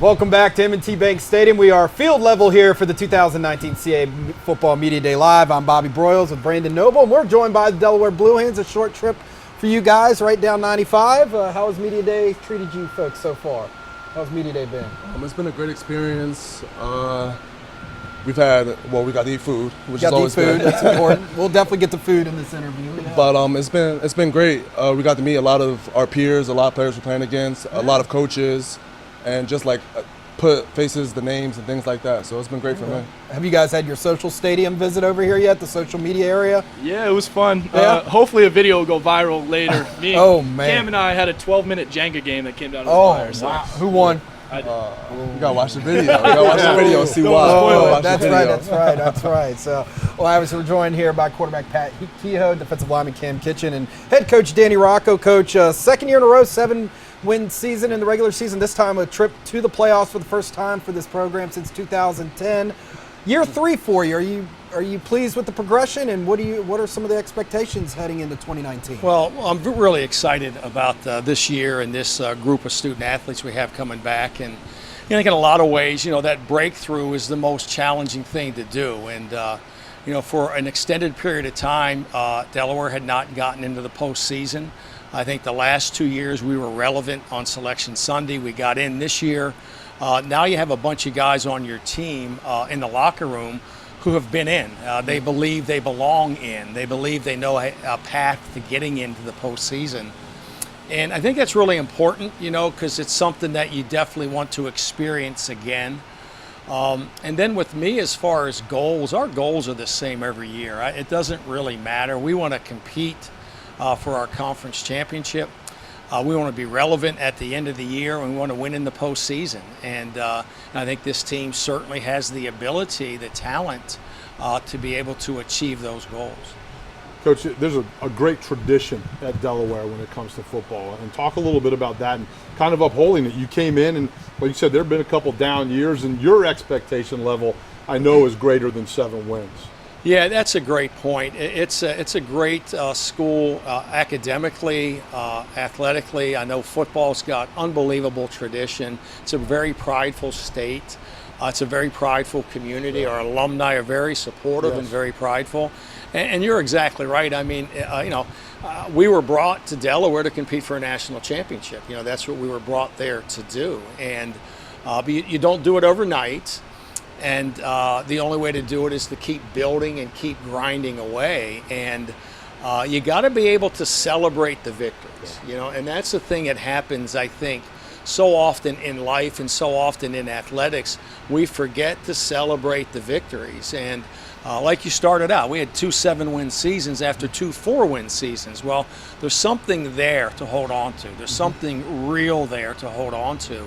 Welcome back to M&T Bank Stadium. We are field level here for the 2019 CA Football Media Day Live. I'm Bobby Broyles with Brandon Noble, and we're joined by the Delaware Blue Hens. A short trip for you guys right down 95. How has Media Day treated you folks so far? How's Media Day been? It's been a great experience. We got to eat food, which is always food. good. That's important. We'll definitely get the food in this interview. Yeah. But it's been great. We got to meet a lot of our peers, a lot of players we're playing against, a lot of coaches, and just put faces, the names, and things like that. So it's been great for me. Have you guys had your social stadium visit over here yet, the social media area? Yeah, it was fun. Yeah? Hopefully a video will go viral later. Man. Cam and I had a 12-minute Jenga game that came down to the wire. So. Wow. Who won? You gotta watch the video. You gotta watch the video and see why. That's right. So, obviously we're joined here by quarterback Pat Kehoe, defensive lineman Cam Kitchen, and head coach Danny Rocco. Coach, second year in a row, 7-win season in the regular season. This time a trip to the playoffs for the first time for this program since 2010. Year 3 for you. Are you pleased with the progression, and what are some of the expectations heading into 2019? Well, I'm really excited about this year and this group of student athletes we have coming back. And I think in a lot of ways, that breakthrough is the most challenging thing to do. And for an extended period of time, Delaware had not gotten into the postseason. I think the last 2 years we were relevant on Selection Sunday. We got in this year. Now you have a bunch of guys on your team in the locker room who have been in. They believe they belong in. They believe they know a path to getting into the postseason. And I think that's really important, because it's something that you definitely want to experience again. And then with me, as far as goals, our goals are the same every year. It doesn't really matter. We want to compete for our conference championship. We want to be relevant at the end of the year, and we want to win in the postseason. And I think this team certainly has the ability, the talent, to be able to achieve those goals. Coach, there's a great tradition at Delaware when it comes to football. And talk a little bit about that and kind of upholding it. You came in, and like you said, there have been a couple down years, and your expectation level, I know, is greater than 7 wins. Yeah, that's a great point. It's a great school academically, athletically. I know football's got unbelievable tradition. It's a very prideful state. It's a very prideful community. Our alumni are very supportive and very prideful. And you're exactly right. I mean, we were brought to Delaware to compete for a national championship. That's what we were brought there to do. And but you don't do it overnight. And the only way to do it is to keep building and keep grinding away. And you got to be able to celebrate the victories, and that's the thing that happens, I think, so often in life and so often in athletics. We forget to celebrate the victories. And like you started out, we had 2 7-win seasons after 2 4-win seasons. Well, there's something there to hold on to. There's something real there to hold on to.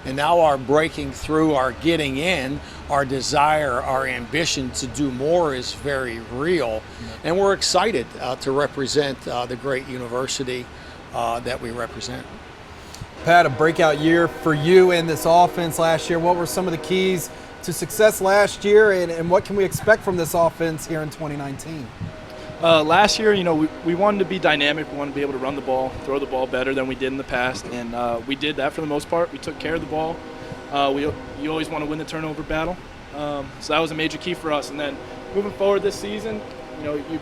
And now our breaking through, our getting in, our desire, our ambition to do more is very real. And we're excited to represent the great university that we represent. Pat, a breakout year for you in this offense last year. What were some of the keys to success last year, and what can we expect from this offense here in 2019? Last year, we wanted to be dynamic. We wanted to be able to run the ball, throw the ball better than we did in the past, and we did that for the most part. We took care of the ball. You always want to win the turnover battle, so that was a major key for us. And then moving forward this season, you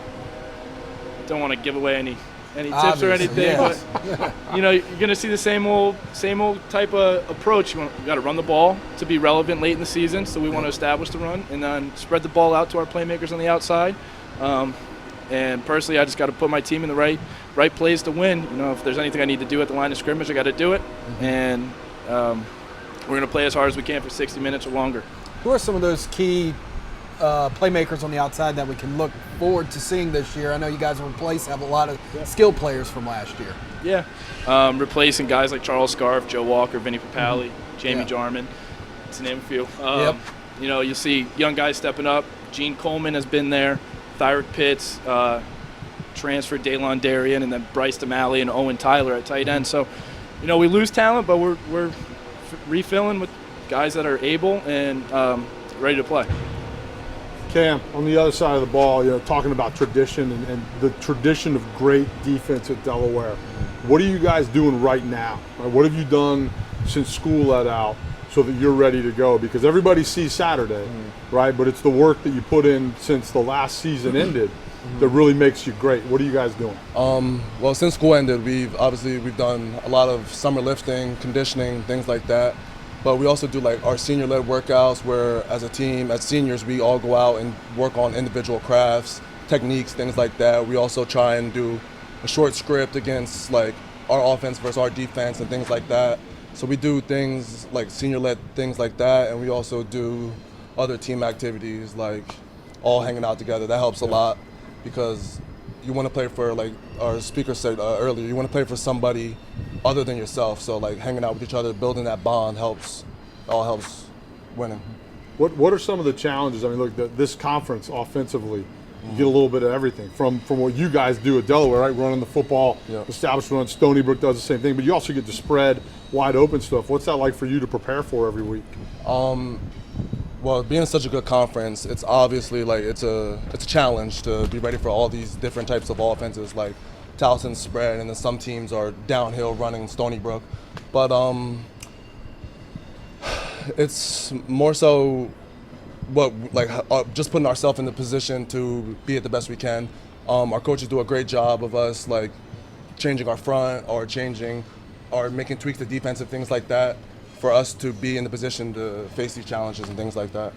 don't want to give away any tips or anything, but you're going to see the same old type of approach. You got to run the ball to be relevant late in the season, so we want to establish the run and then spread the ball out to our playmakers on the outside. And personally, I just got to put my team in the right place to win. If there's anything I need to do at the line of scrimmage, I got to do it. And we're going to play as hard as we can for 60 minutes or longer. Who are some of those key playmakers on the outside that we can look forward to seeing this year? I know you guys have a lot of skill players from last year. Yeah, replacing guys like Charles Scarf, Joe Walker, Vinny Papali, Jamie Jarman, to name a few. You'll see young guys stepping up. Gene Coleman has been there. Thyrick Pitts, transferred Daylon Darien, and then Bryce DeMalley and Owen Tyler at tight end. So, we lose talent, but we're refilling with guys that are able and ready to play. Cam, on the other side of the ball, talking about tradition and the tradition of great defense at Delaware. What are you guys doing right now? What have you done since school let out so that you're ready to go? Because everybody sees Saturday, right? But it's the work that you put in since the last season ended that really makes you great. What are you guys doing? Well, since school ended, we've done a lot of summer lifting, conditioning, things like that. But we also do like our senior-led workouts where as a team, as seniors, we all go out and work on individual crafts, techniques, things like that. We also try and do a short script against like our offense versus our defense and things like that. So we do things like senior-led things like that, and we also do other team activities like all hanging out together. That helps a lot because you want to play for, like our speaker said earlier, you want to play for somebody other than yourself. So like hanging out with each other, building that bond helps winning. What are some of the challenges? I mean, look, this conference offensively, you get a little bit of everything from what you guys do at Delaware, right? Running the football establishment on Stony Brook does the same thing, but you also get to spread wide open stuff. What's that like for you to prepare for every week? Well, being such a good conference, it's obviously like it's a challenge to be ready for all these different types of offenses, like Towson spread, and then some teams are downhill running Stony Brook. But it's more so just putting ourselves in the position to be at the best we can. Our coaches do a great job of us like changing our front or making tweaks to defensive things like that for us to be in the position to face these challenges and things like that.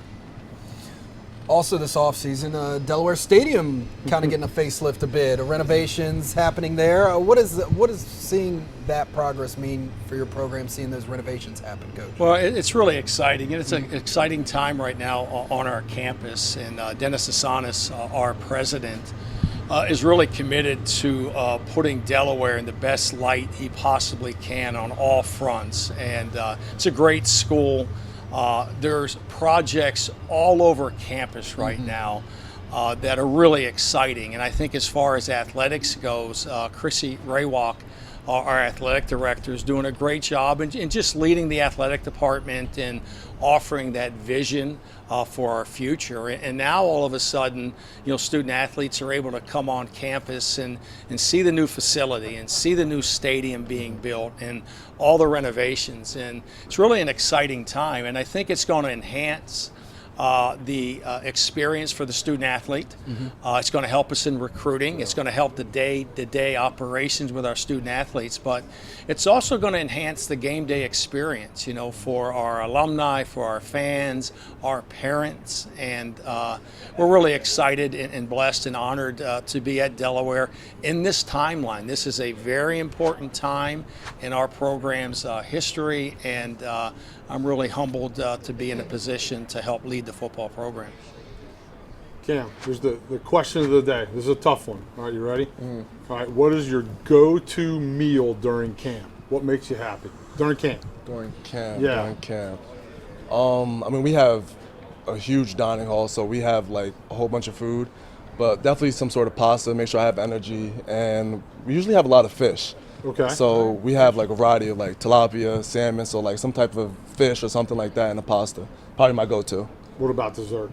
Also this offseason, Delaware Stadium kind of getting a facelift a bit, renovations happening there. What does seeing that progress mean for your program, seeing those renovations happen, Coach? Well, it's really exciting, and it's an exciting time right now on our campus. And Dennis Asanis, our president, is really committed to putting Delaware in the best light he possibly can on all fronts. And it's a great school. There's projects all over campus right now that are really exciting. And I think as far as athletics goes, Chrissy Raywalk, our athletic director, is doing a great job in just leading the athletic department and offering that vision for our future. And now all of a sudden, student athletes are able to come on campus and see the new facility and see the new stadium being built and all the renovations. And it's really an exciting time. And I think it's going to enhance the experience for the student athlete. It's going to help us in recruiting. It's going to help the day-to-day operations with our student athletes, but it's also going to enhance the game day experience, for our alumni, for our fans, our parents, and we're really excited and blessed and honored to be at Delaware in this timeline. This is a very important time in our program's history, and I'm really humbled to be in a position to help lead the football program. Cam, here's the question of the day. This is a tough one. All right, you ready? All right, what is your go-to meal during camp? What makes you happy during camp? During camp, Yeah. during camp. I mean, we have a huge dining hall, so we have like a whole bunch of food, but definitely some sort of pasta, make sure I have energy, and we usually have a lot of fish. Okay. So we have like a variety of like tilapia, salmon, so like some type of fish or something like that in a pasta. Probably my go-to. What about dessert?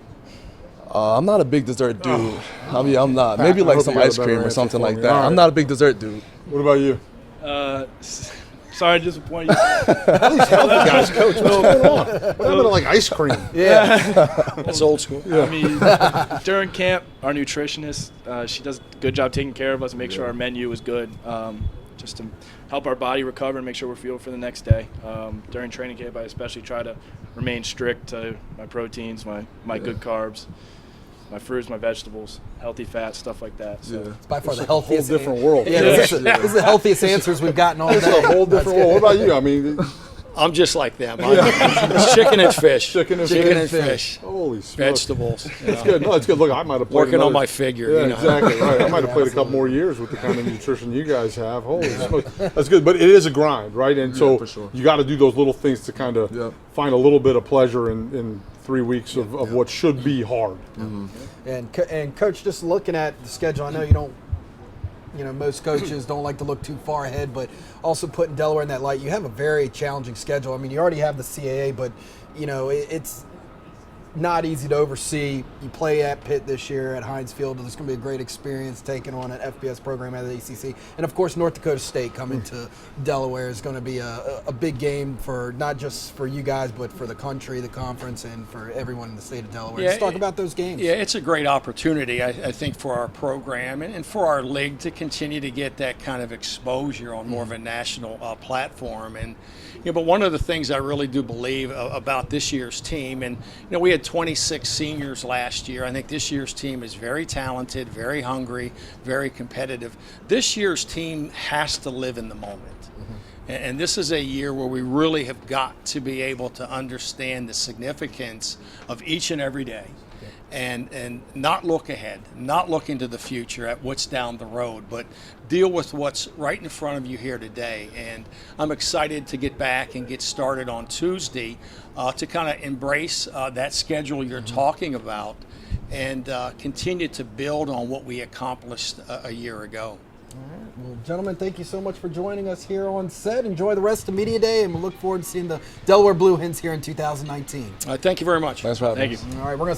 I'm not a big dessert dude. I mean, I'm not. Maybe like hope some you got a ice better cream or answer something for like me. that. All right. I'm not a big dessert dude. What about you? Sorry to disappoint you. All these healthy guys, Coach. What's going on? What happened to like ice cream? That's old school. I mean, during camp, our nutritionist, she does a good job taking care of us and make sure our menu is good, just to help our body recover and make sure we're fueled for the next day. During training camp, I especially try to remain strict to my proteins, my good carbs, my fruits, my vegetables, healthy fats, stuff like that. So. It's by far the Whole healthiest. different world. Yeah, this is the healthiest answers we've gotten all It's a day. whole different world. What about you? I mean, I'm just like them. It's chicken and fish. Chicken and fish. holy smokes. Vegetables. It's good. No, it's good. Look, I might have played Working on another- my figure. Yeah, exactly. Right. I might have played a couple more years with the kind of nutrition you guys have. Holy smokes. That's good. But it is a grind, right? And so for sure. you got to do those little things to kind of Yep. find a little bit of pleasure in 3 weeks of what should be hard. And Coach, just looking at the schedule, I know you don't, most coaches don't like to look too far ahead, but also putting Delaware in that light, you have a very challenging schedule. I mean, you already have the CAA, but it's not easy to oversee. You play at Pitt this year at Hens Field. There's going to be a great experience taking on an FBS program out of the ACC. And, of course, North Dakota State coming to Delaware is going to be a big game for not just for you guys, but for the country, the conference, and for everyone in the state of Delaware. Let's talk about those games. Yeah, it's a great opportunity, I think, for our program and for our league to continue to get that kind of exposure on more of a national platform. And but one of the things I really do believe about this year's team, and we had 26 seniors last year. I think this year's team is very talented, very hungry, very competitive. This year's team has to live in the moment. And this is a year where we really have got to be able to understand the significance of each and every day. And not look ahead, not look into the future at what's down the road, but deal with what's right in front of you here today. And I'm excited to get back and get started on Tuesday to kind of embrace that schedule you're talking about and continue to build on what we accomplished a year ago. All right. Well, gentlemen, thank you so much for joining us here on set. Enjoy the rest of Media Day, and we'll look forward to seeing the Delaware Blue Hens here in 2019. Thank you very much. Thanks for having us. Thank you. All right, we're going to